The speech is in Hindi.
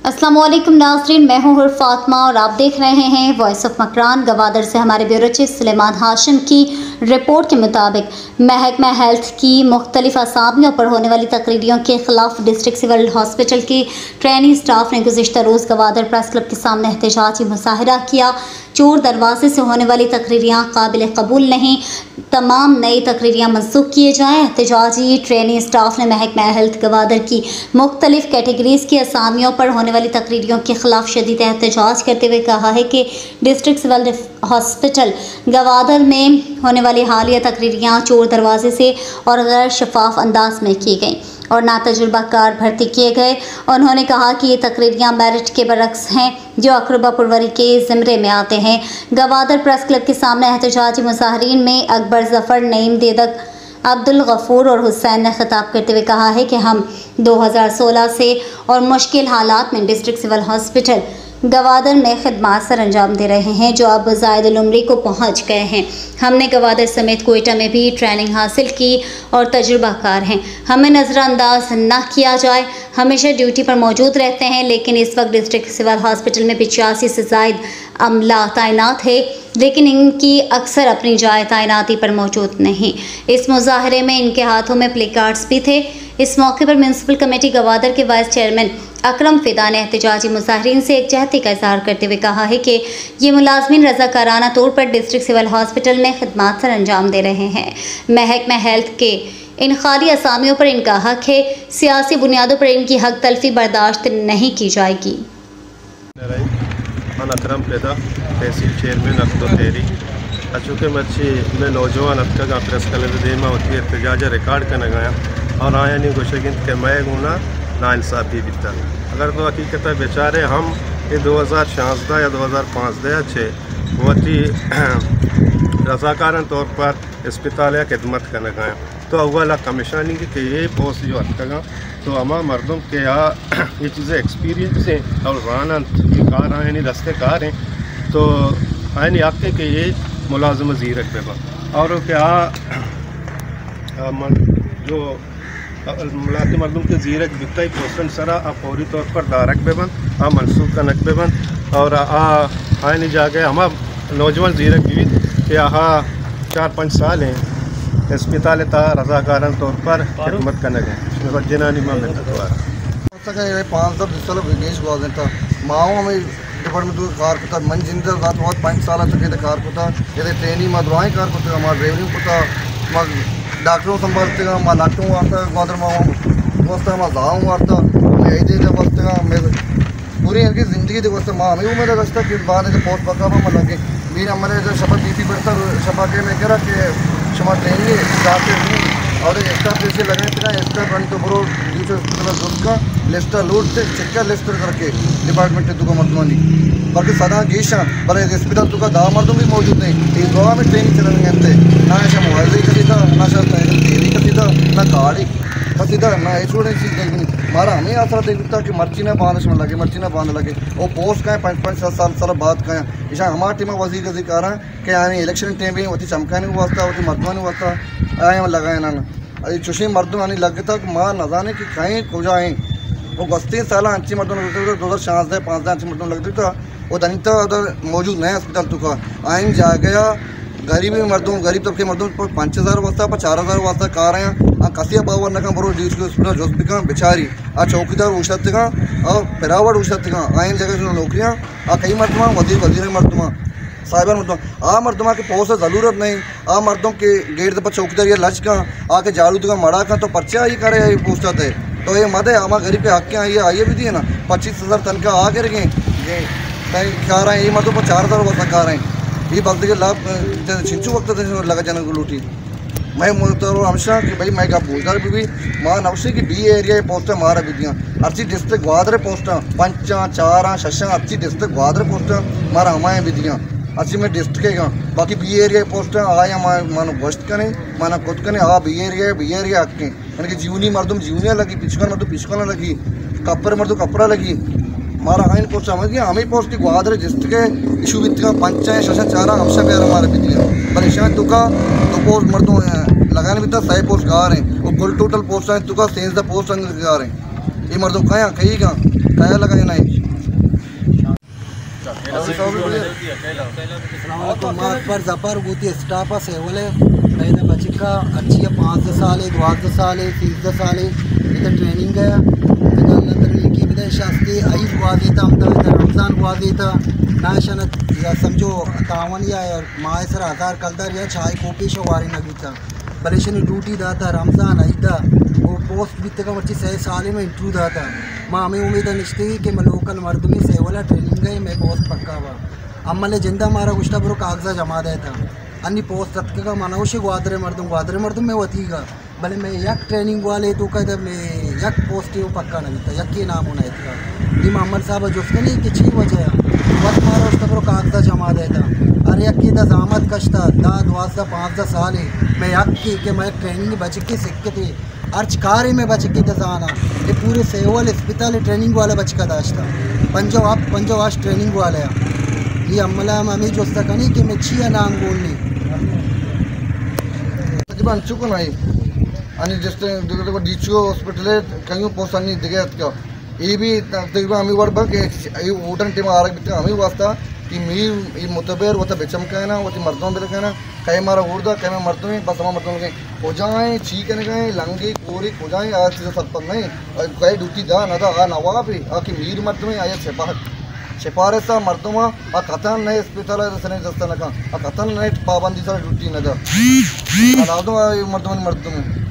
अस्सलाम वालेकुम नाज़रीन, मैं हूँ फातिमा और आप देख रहे हैं वॉइस ऑफ मकरान। गवादर से हमारे ब्यूरो चीफ सुलेमान हाशिम की रिपोर्ट के मुताबिक महकमा हेल्थ की मुख्तलिफ असामियों पर होने वाली तकरीरियों के खिलाफ डिस्ट्रिक्ट सिविल हॉस्पिटल की ट्रेनिंग स्टाफ ने गुज़िश्ता रोज़ गवादर प्रेस क्लब के सामने एहतजाजी मुजाहरा किया। चोर दरवाजे से होने वाली तकरीरियाँ काबिल कबूल नहीं, तमाम नई तकरीरियाँ मनसूख किए जाएँ। एहतजाजी ट्रेनिंग स्टाफ ने महकमा हेल्थ गवादर की मुख्तलिफ कैटेगरीज़ की असामियों पर होने वाली तकरीरियों के खिलाफ शदीद एहतजाज करते हुए कहा है कि डिस्ट्रिक्ट सिविल हॉस्पिटल गवादर में होने वाली हालिया तकरीरियाँ चोर दरवाजे से और गैर शफाफ अंदाज में की गई और नातजुर्बाकार भर्ती किए गए। उन्होंने कहा कि ये तकरीरियाँ मेरिट के बरक्स हैं जो अकरबा पुरवरी के ज़िम्रे में आते हैं। गवादर प्रेस क्लब के सामने एहतजाजी मुजाहरीन में अकबर जफ़र, नईम देदक, अब्दुल गफूर और हुसैन ने खिताब करते हुए कहा है कि हम 2016 से और मुश्किल हालात में डिस्ट्रिक्ट सिविल हॉस्पिटल गवादर में खिदमात सर अंजाम दे रहे हैं जो अब ज़ायदुल उम्री को पहुँच गए हैं। हमने गवादर समेत कोयटा में भी ट्रेनिंग हासिल की और तजुर्बाकार हैं। हमें नज़रअंदाज न किया जाए, हमेशा ड्यूटी पर मौजूद रहते हैं, लेकिन इस वक्त डिस्ट्रिक्ट सिविल हॉस्पिटल में 85 से ज़ायद अमला तैनात है, लेकिन इनकी अक्सर अपनी जाए तैनाती पर मौजूद नहीं। इस मुजाहरे में इनके हाथों में प्ले कार्ड्स भी थे। इस मौके पर म्यूनसिपल कमेटी गवादर के वाइस चेयरमैन अकरम फिदा ने एहतजाजी मुजाहरीन से एकजहती का इज़हार करते हुए कहा है कि ये मुलाजमीन रज़ाकाराना तौर पर डिस्ट्रिक्ट सिविल हॉस्पिटल में खिदमात सर अंजाम दे रहे हैं। महकमा हेल्थ के इन खाली असामियों पर इनका हक है, सियासी बुनियादों पर इनकी हक तलफी बर्दाश्त नहीं की जाएगी। अकरम फिदा, तहसील चेयरमैन अक्तोतेरी अचूके मच्छी में नौजवान अतका प्रेस क्लब देमा होती एहतजाज रिकॉर्ड करने गया और आया नहीं गोशगिंद के मैं गुना नाइंसाफ़ी बिता अगर तो हकीकत बेचारे हम ये 2016 या 2005 अच्छे वती रजाकारन तौर पर अस्पताल या खिदमत करने गए तो अव्वल कमिशनी कि ये पोस्ट जो हत्या तो अमा मर्दों के यहाँ ये चीज़ें एक्सपीरियंस हैं और राना कार आए नहीं रस्ते कार हैं तो आए नहीं आपके कि ये मुलाजम ज़ीरक बेबा और क्या जो मुलाती मर्दों के ज़ीरक बिता ही पोस्टन सरा आप फौरी तौर पर दारक बेबन आ मनसूख का नक बेबन और आए नहीं जा गए हम नौजवान ज़ीरक भी कि 4-5 साल हैं अस्पताल ता रजाकारन तौर पर खिदमत करने गए जिनानी में 5 साल विदेश था माओ हमें डिपार्टमेंट कार को मन जिंदा रात बहुत 5 साल तक कार को ये ट्रेनिंग में दुआएं कार को हमारा ड्राइवरिंग को डॉक्टरों संभालते मैं नाटकों वार्ता ग्वादर वस्ता मैं जाऊँ वार्ता मैं वस्ता मैं पूरी इनकी ज़िंदगी वस्ता माँ हमें उम्मीद रस्ता कि बाद पोस्ट पका मैं लगे मेरे हमारे शपथ दी थी पड़ता शपा के मैं कह कि क्षमा ट्रेनिंग स्टाफ और एक्स्ट्रा पैसे लगे थे एक्स्ट्रा रन तो बरो दूसरा लिस्ट लोड से चेक लिस्ट करके डिपार्टमेंट तुका मर्दमानी बाकी सदा गीशा पर अस्पताल तुका दा मर्दों भी मौजूद नहीं इस गोवा में ट्रेनिंग चलने अंते ना ऐसा मोबाइल कसीदा ना टीवी कसीदा ना गाड़ी कसीदा ना इंश्योरेंस मारा हमें आसरा देखता कि मर्ची ना बांध लगे मर्ची ना बांध लगे वो पोस्ट का 5-5 साल बाद का ऐसा हमारा टीम वजीर का जिक्र है कि आने इलेक्शन टाइम भी होती चमकाने को वास्ता होती मर्दमानी वास्ता आए लगाए ना अरे चुशी मर्दों आने लगता कि माँ न जाने कि कहीं को जाएँ वो 32 साल अच्छी मर्दों लगते थे 2005 अच्छी मर्दों लगती था वो दनिता उधर मौजूद नहीं अस्पताल तो का आइन जा गया गरीबी मर्दों गरीब तबके मर्दों पर 5,000 वास्ता पर 4,000 वास्ता कार हैं कसिया बावर न बरो डीज हॉस्पिटल जोस्पिका बेचारी चौकीदार उछत का और पिरावट उछत का आइन जगह नौकरियाँ कई मरतबा वजीर मरतबा साहिबान मरदमा मरदमा के पोस्ट ज़रूरत नहीं मर्दों के गेट पर चौकीदार या लच का आके झाड़ू का मड़ा का तो पर्चा ही करे पोस्ट थे तो ये मत है हमारा गरीब के हक के आइए भी दिए ना 25,000 तनख्वा आके रखें क्या रहे हैं ये मर्दों पर 4,000 वस्ता कार हैं ये बल्कि के लाभ छिंचू वक्त लगा जाने को लूटी मैं हमेशा कि भाई मैं क्या बोलता भी माँ नवशी की बी एरिया पोस्ट मारा बिदियाँ अच्छी डिस्ट्रिक्ट ग्वादर पोस्ट 5-4 अच्छी डिस्ट्रिक्ट ग्वादर पोस्ट मारा हमारे बिदियाँ अच्छी में डिस्ट्रिक्ट का बाकी बी एरिया पोस्ट आया मानो गश्त करें माना खुद करें बी एरिया हकें यानी कि जीवनी मर्दम जीवनिया लगी पिछकन मर्दम पिछकन लगी कपड़ मर्दम कपड़ा लगी मारा आइन पोस्ट समझ गया हमें पोस्ट की ग्वादर डिस्ट्रिक्ट इशू बित्तिका 5-6 हमशा प्यार हमारे बितिया परेशान तुका तो पोस्ट मर्दों लगाने भी था 100 पोस्ट गा रहे हैं और कुल टोटल पोस्ट हैं तुका 3 पोस्ट गा रहे हैं ये मर्दों कया कहीं का कया लगा नहीं पर जफर गुती स्टाफ सेवले पैदा बचिका अच्छी 5 साल 12 साल 13 साल इधर ट्रेनिंग गया की विदय शास्त्री आई हुआ देता रमज़ान हुआ देता नाशन या समझो तावन या मायसर आधार कलदार या चाय कोपी शवारी नगी था बलेशन ड्यूटी दाता रमज़ान आई था वो पोस्ट भी तक मर्ची 6 साल में इंटरव्यू दाता माँ हमें उम्मीद निश्चित कि मैं लोकल मर्द में सेवला ट्रेनिंग गई मैं पोस्ट पक्का हुआ अम्मले जिंदा मारा गुस्टा बरो कागजा जमा देता अन्नी पोस्ट तत्का मनोशी ग्वादरे मर्दम में वतीगा भले मैं यक ट्रेनिंग वाले तो कहते मैं यक पोस्ट पक्का नहीं था यक ही नाम होना था ये मोहम्मद साहब जो उसके लिए कि 6 बजे वक्त मारा उसका बरो कागजा जमा देता अरे यक की दजामत कश्ता 10-15 साल मैं यक की कि मैं ट्रेनिंग बच के सिक्के थे अर्चकारी में बच के दजाना ये पूरे सेवल अस्पताल ट्रेनिंग वाले बच का दाश्ता पंजाब ट्रेनिंग वाले ये अम्मला मम्मी जो नहीं कि मैं छिया नाम बोलनी तकरीबन चुको नहीं आणि जस्ट डीचो हॉस्पिटल कहीं पोसानी दिगे का ये भी तकरीबन हमें वर्ड बक ये वोटन टीम आरग बिते हमें वास्ता कि मी मुतबेर वो बेचम कहना वो मर्दों बिल कहना कहीं मारा उर्दा कहीं में मर्दों में बस हम मर्दों में हो जाए छी कहने गए लंगे कोरी हो जाए आज से सब पर नहीं कहीं ड्यूटी दा ना दा नवाब कि मीर मर्द में आया सिफारिश मर्दों आ कथन नहीं अस्पताल दस्ता आ कथन नहीं पाबंदी ड्यूटी ना दा मर्दों में